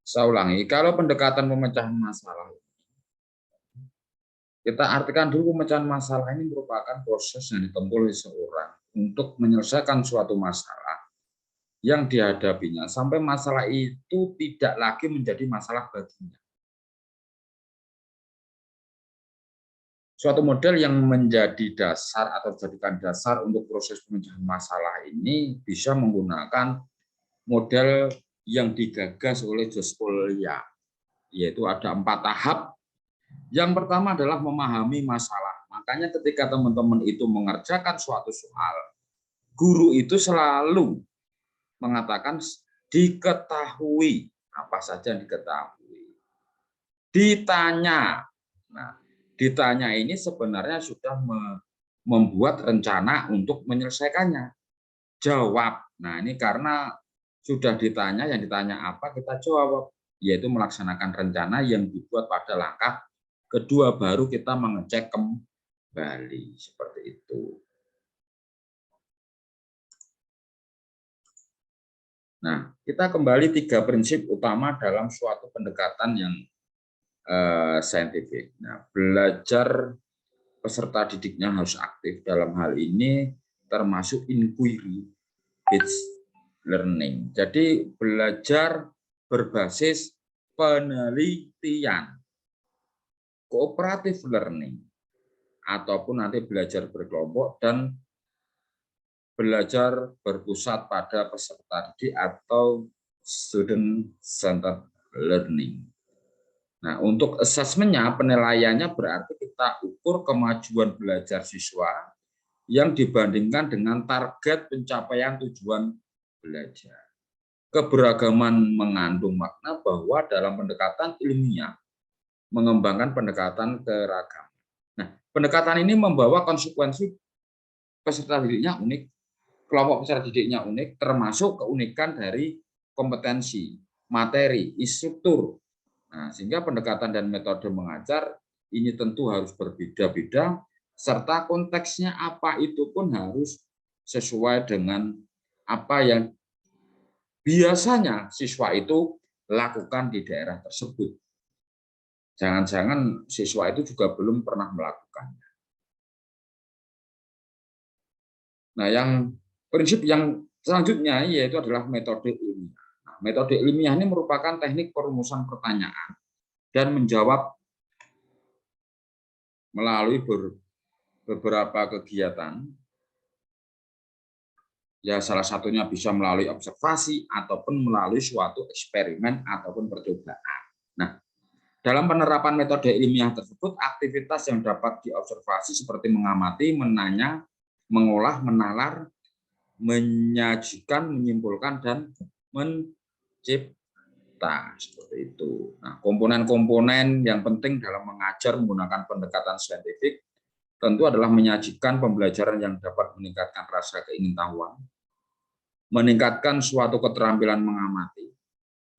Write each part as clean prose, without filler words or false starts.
Saya ulangi, kalau pendekatan pemecahan masalah, kita artikan dulu pemecahan masalah ini merupakan proses yang ditempuh oleh seorang untuk menyelesaikan suatu masalah yang dihadapinya sampai masalah itu tidak lagi menjadi masalah baginya. Suatu model yang menjadi dasar atau dijadikan dasar untuk proses pemecahan masalah ini bisa menggunakan model yang digagas oleh Jos Polya, yaitu ada 4 tahap. Yang pertama adalah memahami masalah. Makanya ketika teman-teman itu mengerjakan suatu soal, guru itu selalu mengatakan diketahui, apa saja yang diketahui. Ditanya. Nah, ditanya ini sebenarnya sudah membuat rencana untuk menyelesaikannya. Jawab. Nah, ini karena sudah ditanya, yang ditanya apa kita jawab, yaitu melaksanakan rencana yang dibuat pada langkah kedua, baru kita mengecek kembali seperti itu. Nah, kita kembali 3 prinsip utama dalam suatu pendekatan yang saintifik. Nah, belajar peserta didiknya harus aktif dalam hal ini, termasuk inquiry based learning. Jadi belajar berbasis penelitian, cooperative learning, ataupun nanti belajar berkelompok dan belajar berpusat pada peserta didik atau student centered learning. Nah, untuk asesmennya, penilaiannya berarti kita ukur kemajuan belajar siswa yang dibandingkan dengan target pencapaian tujuan belajar. Keberagaman mengandung makna bahwa dalam pendekatan ilmiah mengembangkan pendekatan keragaman. Nah, pendekatan ini membawa konsekuensi peserta didiknya unik, kelompok peserta didiknya unik, termasuk keunikan dari kompetensi, materi, instruktur. Nah, sehingga pendekatan dan metode mengajar ini tentu harus berbeda-beda, serta konteksnya apa itu pun harus sesuai dengan apa yang biasanya siswa itu lakukan di daerah tersebut. Jangan-jangan siswa itu juga belum pernah melakukannya. Nah, yang prinsip yang selanjutnya yaitu adalah metode ilmiah. Nah, metode ilmiah ini merupakan teknik perumusan pertanyaan dan menjawab melalui beberapa kegiatan. Ya, salah satunya bisa melalui observasi ataupun melalui suatu eksperimen ataupun percobaan. Nah, dalam penerapan metode ilmiah tersebut, aktivitas yang dapat diobservasi seperti mengamati, menanya, mengolah, menalar, menyajikan, menyimpulkan, dan mencipta. Seperti itu. Nah, komponen-komponen yang penting dalam mengajar menggunakan pendekatan saintifik tentu adalah menyajikan pembelajaran yang dapat meningkatkan rasa keingintahuan, meningkatkan suatu keterampilan mengamati,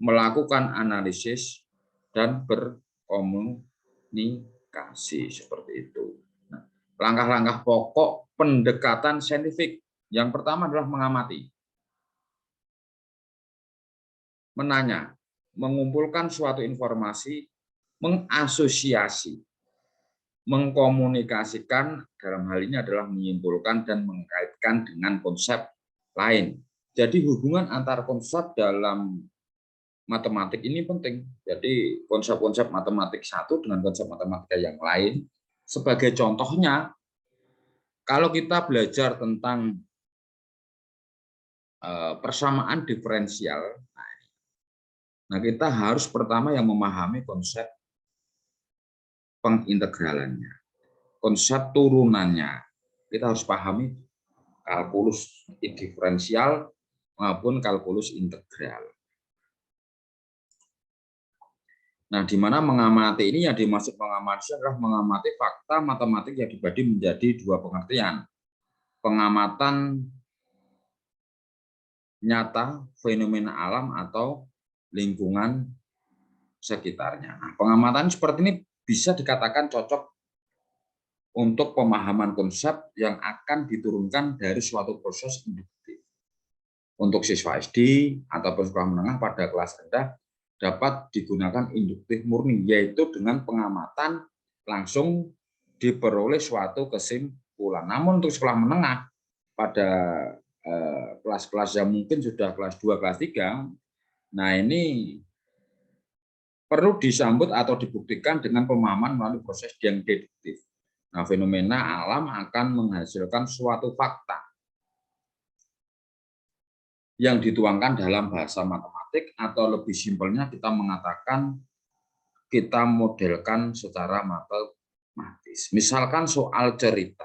melakukan analisis, dan berkomunikasi seperti itu. Nah, langkah-langkah pokok pendekatan saintifik yang pertama adalah mengamati, menanya, mengumpulkan suatu informasi, mengasosiasi, mengkomunikasikan, dalam hal ini adalah menyimpulkan dan mengkaitkan dengan konsep lain. Jadi hubungan antar konsep dalam matematik ini penting. Jadi konsep-konsep matematik satu dengan konsep matematika yang lain. Sebagai contohnya, kalau kita belajar tentang persamaan diferensial, nah kita harus pertama yang memahami konsep pengintegralannya, konsep turunannya. Kita harus pahami kalkulus diferensial maupun kalkulus integral. Nah, di mana mengamati ini yang dimaksud mengamati adalah mengamati fakta matematik yang dibagi menjadi 2 pengertian. Pengamatan nyata fenomena alam atau lingkungan sekitarnya. Nah, pengamatan seperti ini bisa dikatakan cocok untuk pemahaman konsep yang akan diturunkan dari suatu proses induktif. Untuk siswa SD ataupun sekolah menengah pada kelas rendah, dapat digunakan induktif murni, yaitu dengan pengamatan langsung diperoleh suatu kesimpulan. Namun untuk sekolah menengah pada kelas-kelas yang mungkin sudah kelas 2, kelas 3, nah ini perlu disambut atau dibuktikan dengan pemahaman melalui proses yang deduktif. Nah, fenomena alam akan menghasilkan suatu fakta yang dituangkan dalam bahasa matematik, atau lebih simpelnya kita mengatakan kita modelkan secara matematis. Misalkan soal cerita.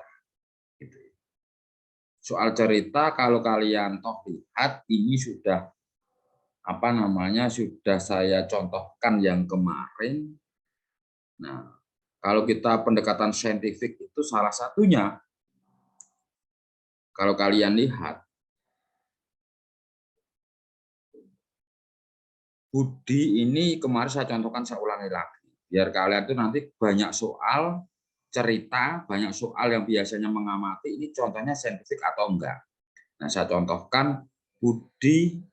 Soal cerita kalau kalian toh lihat ini sudah sudah saya contohkan yang kemarin. Nah, kalau kita pendekatan saintifik itu salah satunya, kalau kalian lihat, Budi ini kemarin saya contohkan, saya ulangi lagi. Biar kalian tuh nanti banyak soal cerita, banyak soal yang biasanya mengamati, ini contohnya saintifik atau enggak. Nah, saya contohkan Budi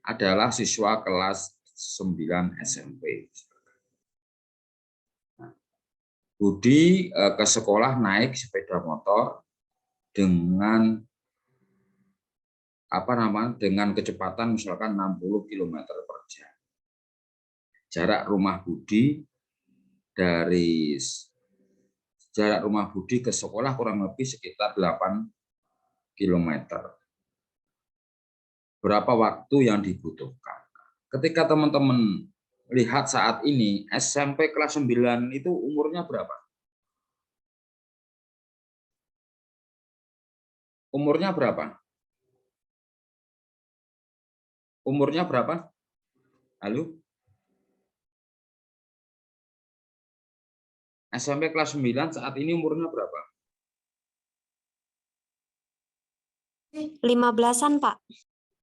adalah siswa kelas 9 SMP. Budi ke sekolah naik sepeda motor dengan dengan kecepatan misalkan 60 km per jam. Jarak rumah Budi ke sekolah kurang lebih sekitar 8 km. Berapa waktu yang dibutuhkan? Ketika teman-teman lihat saat ini, SMP kelas 9 itu umurnya berapa? Umurnya berapa? Umurnya berapa? Halo? SMP kelas 9 saat ini umurnya berapa? 15-an, Pak.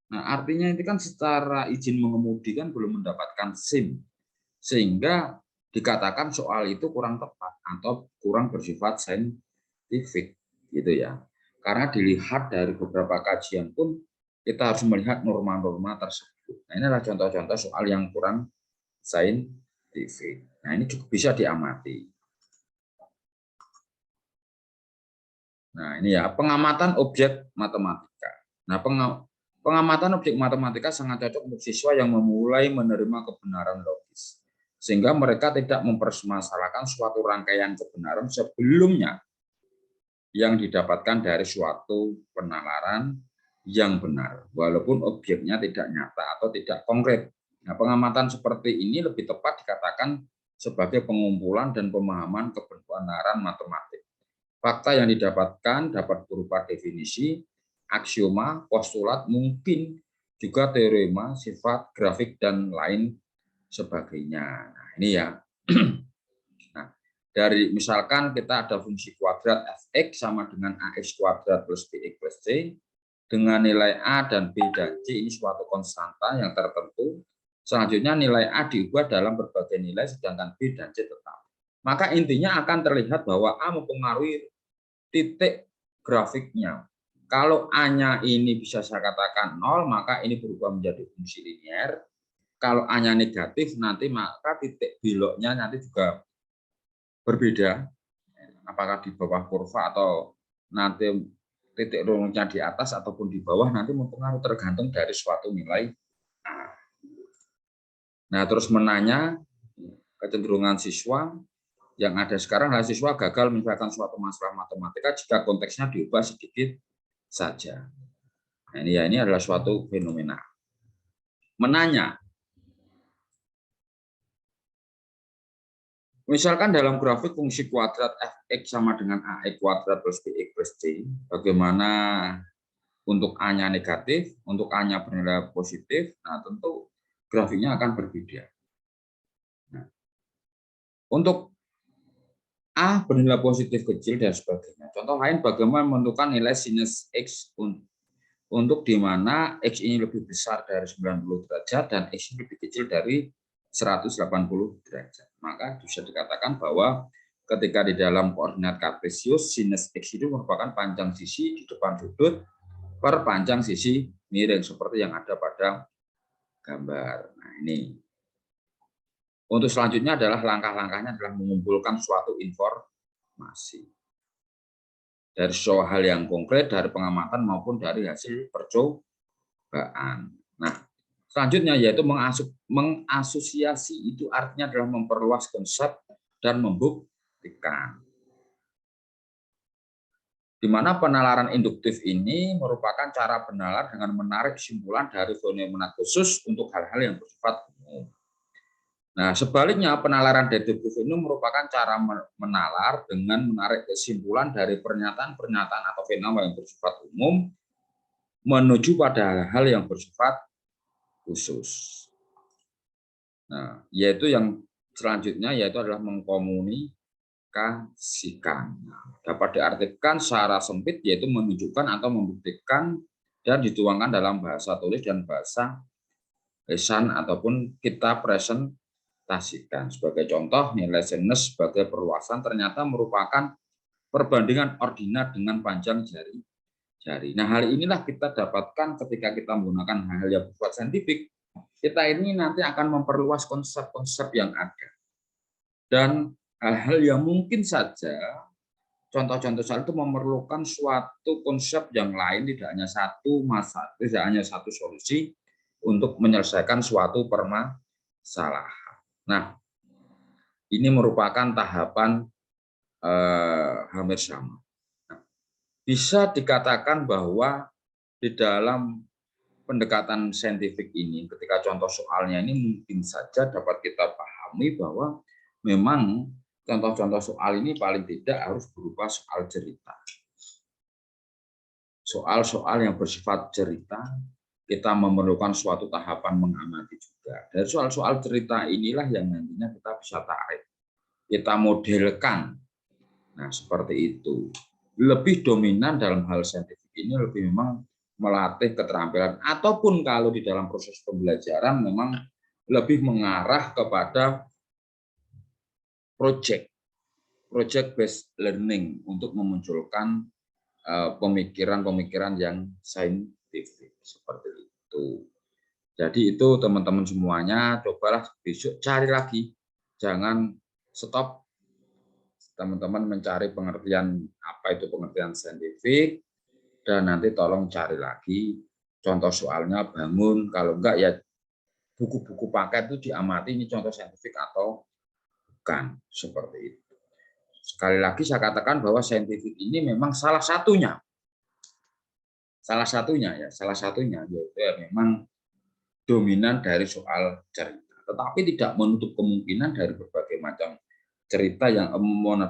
Nah, artinya itu kan secara izin mengemudi kan belum mendapatkan SIM. Sehingga dikatakan soal itu kurang tepat atau kurang bersifat saintifik gitu ya. Karena dilihat dari beberapa kajian pun kita harus melihat norma-norma tersebut. Nah, ini adalah contoh-contoh soal yang kurang saintifik. Nah, ini juga bisa diamati. Nah, ini ya, pengamatan objek matematika. Nah, pengamatan objek matematika sangat cocok untuk siswa yang memulai menerima kebenaran logis, sehingga mereka tidak mempermasalahkan suatu rangkaian kebenaran sebelumnya yang didapatkan dari suatu penalaran yang benar, walaupun objeknya tidak nyata atau tidak konkret. Nah, pengamatan seperti ini lebih tepat dikatakan sebagai pengumpulan dan pemahaman kebenaran matematik. Fakta yang didapatkan dapat berupa definisi, aksioma, postulat, mungkin juga teorema, sifat, grafik, dan lain sebagainya. Nah, ini ya. Nah, dari misalkan kita ada fungsi kuadrat fx sama dengan ax kuadrat plus bx plus c, dengan nilai a dan b dan c ini suatu konstanta yang tertentu. Selanjutnya nilai a diubah dalam berbagai nilai, sedangkan b dan c tetap. Maka intinya akan terlihat bahwa a mempengaruhi titik grafiknya. Kalau A-nya ini bisa saya katakan 0, maka ini berubah menjadi fungsi linier. Kalau A-nya negatif, nanti maka titik beloknya nanti juga berbeda. Apakah di bawah kurva atau nanti titik runtnya di atas ataupun di bawah, nanti mempengaruhi tergantung dari suatu nilai A. Nah, terus menanya kecenderungan siswa yang ada sekarang adalah siswa gagal menyelesaikan suatu masalah matematika jika konteksnya diubah sedikit saja. Nah, ini adalah suatu fenomena. Menanya, misalkan dalam grafik fungsi kuadrat fx sama dengan ax kuadrat plus bx plus c, bagaimana untuk a-nya negatif, untuk a-nya bernilai positif, nah tentu grafiknya akan berbeda. Nah, untuk A bernilai positif kecil dan sebagainya. Contoh lain bagaimana menentukan nilai sinus X untuk di mana X ini lebih besar dari 90 derajat dan X ini lebih kecil dari 180 derajat. Maka bisa dikatakan bahwa ketika di dalam koordinat kartesius, sinus X itu merupakan panjang sisi di depan sudut per panjang sisi miring seperti yang ada pada gambar. Nah, ini. Untuk selanjutnya adalah langkah-langkahnya adalah mengumpulkan suatu informasi dari suatu hal yang konkret, dari pengamatan maupun dari hasil percobaan. Nah, selanjutnya yaitu mengasosiasi, itu artinya adalah memperluas konsep dan membuktikan. Di mana penalaran induktif ini merupakan cara penalar dengan menarik kesimpulan dari fenomena khusus untuk hal-hal yang bersifat umum. Nah, sebaliknya penalaran deduktif ini merupakan cara menalar dengan menarik kesimpulan dari pernyataan-pernyataan atau fenomena yang bersifat umum menuju pada hal-hal yang bersifat khusus. Nah, yaitu yang selanjutnya yaitu adalah mengkomunikasikan. Nah, dapat diartikan secara sempit yaitu menunjukkan atau membuktikan dan dituangkan dalam bahasa tulis dan bahasa lisan ataupun kita presentasikan. Sebagai contoh, nilai sinus sebagai perluasan ternyata merupakan perbandingan ordinat dengan panjang jari. Nah, hal inilah kita dapatkan ketika kita menggunakan hal-hal yang bersifat saintifik. Kita ini nanti akan memperluas konsep-konsep yang ada. Dan hal-hal yang mungkin saja, contoh-contoh soal itu memerlukan suatu konsep yang lain, tidak hanya satu masalah, tidak hanya satu solusi untuk menyelesaikan suatu permasalahan. Nah, ini merupakan tahapan hampir sama. Nah, bisa dikatakan bahwa di dalam pendekatan saintifik ini, ketika contoh soalnya ini mungkin saja dapat kita pahami bahwa memang contoh-contoh soal ini paling tidak harus berupa soal cerita. Soal-soal yang bersifat cerita, kita memerlukan suatu tahapan mengamati juga. Dari soal-soal cerita inilah yang nantinya kita bisa tarik, kita modelkan. Nah, seperti itu. Lebih dominan dalam hal saintifik ini lebih memang melatih keterampilan, ataupun kalau di dalam proses pembelajaran memang lebih mengarah kepada project based learning untuk memunculkan pemikiran-pemikiran yang saintifik seperti itu. Jadi itu teman-teman semuanya, cobalah besok cari lagi, jangan stop teman-teman mencari pengertian apa itu pengertian saintifik, dan nanti tolong cari lagi contoh soalnya, bangun, kalau enggak ya buku-buku paket itu diamati ini contoh saintifik atau bukan, seperti itu. Sekali lagi saya katakan bahwa saintifik ini memang salah satunya yaitu ya memang dominan dari soal cerita, tetapi tidak menutup kemungkinan dari berbagai macam cerita yang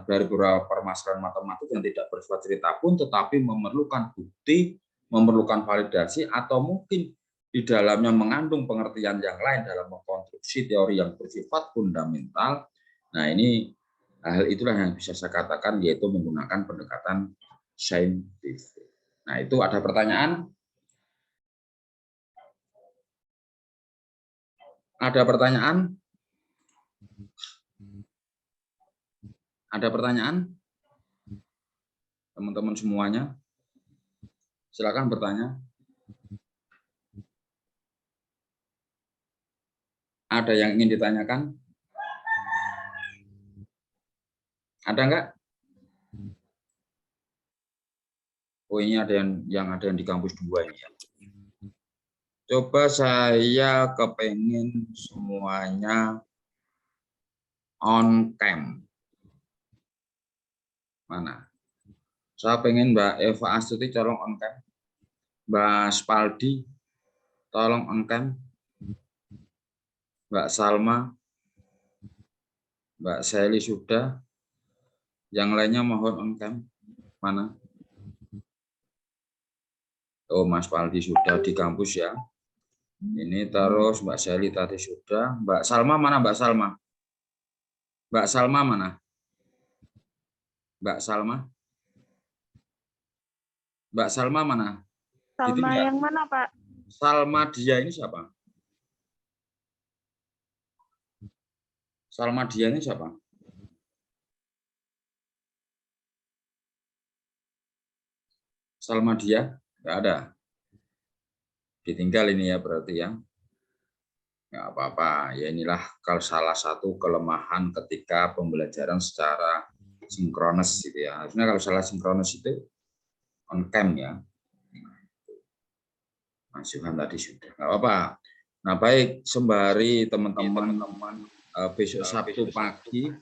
dari beberapa permasalahan matematik yang tidak bersifat cerita pun tetapi memerlukan bukti, memerlukan validasi, atau mungkin di dalamnya mengandung pengertian yang lain dalam mengkonstruksi teori yang bersifat fundamental. Nah, ini hal itulah yang bisa saya katakan yaitu menggunakan pendekatan saintifik. Nah, itu ada pertanyaan? Ada pertanyaan? Ada pertanyaan? Teman-teman semuanya, silakan bertanya. Ada yang ingin ditanyakan? Ada enggak? Oh, ini ada yang di kampus 2 ini ya. Coba saya kepengen semuanya on cam. Mana? Saya pengen Mbak Eva Astuti tolong on cam. Mbak Spaldi tolong on cam. Mbak Salma, Mbak Sally sudah. Yang lainnya mohon on cam. Mana? Oh, Mas Paldi sudah di kampus ya. Ini terus Mbak Sally tadi sudah. Mbak Salma mana Mbak Salma? Mbak Salma mana? Mbak Salma? Mbak Salma mana? Salma yang mana, Pak? Salma dia ini siapa? Salma dia ini siapa? Salma dia? Enggak ada. Ditinggal ini ya berarti ya. nggak apa-apa. Ya inilah kalau salah satu kelemahan ketika pembelajaran secara sinkronis gitu ya. Harusnya kalau salah sinkronis itu on cam ya. Mas Johan tadi sudah nggak apa-apa. Nah baik, sembari teman-teman besok Sabtu pagi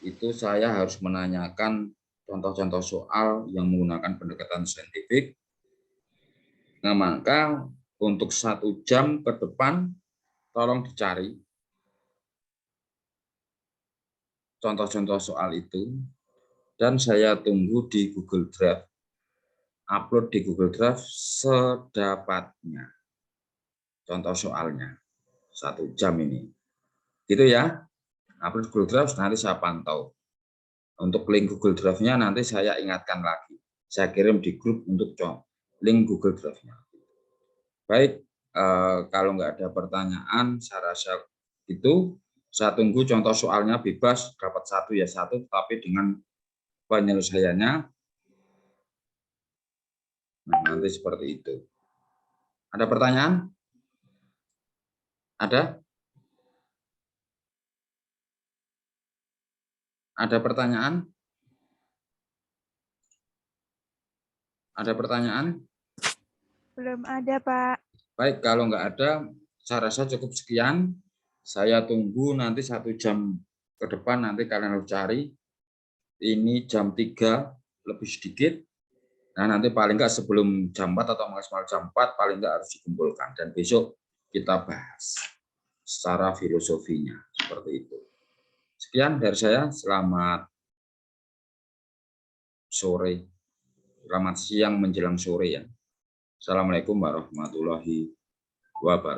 itu saya harus menanyakan contoh-contoh soal yang menggunakan pendekatan saintifik. Nah maka untuk 1 jam ke depan tolong dicari contoh-contoh soal itu dan saya tunggu di Google Drive. Upload di Google Drive sedapatnya contoh soalnya 1 jam ini. Gitu ya. Upload Google Drive nanti saya pantau. Untuk link Google Drive-nya nanti saya ingatkan lagi. Saya kirim di grup untuk link Google Drive-nya. Baik, kalau nggak ada pertanyaan, saya rasa itu. Saya tunggu contoh soalnya bebas, dapat 1 ya 1, tapi dengan penyelesaiannya nah, nanti seperti itu. Ada pertanyaan? Ada? Ada pertanyaan? Ada pertanyaan? Belum ada, Pak. Baik, kalau nggak ada, saya rasa cukup sekian. Saya tunggu nanti 1 jam ke depan, nanti kalian harus cari. Ini jam 3 lebih sedikit. Nah, nanti paling nggak sebelum jam 4 atau maksimal jam 4, paling nggak harus dikumpulkan. Dan besok kita bahas secara filosofinya, seperti itu. Sekian dari saya, selamat sore. Selamat siang menjelang sore ya. Assalamualaikum warahmatullahi wabarakatuh.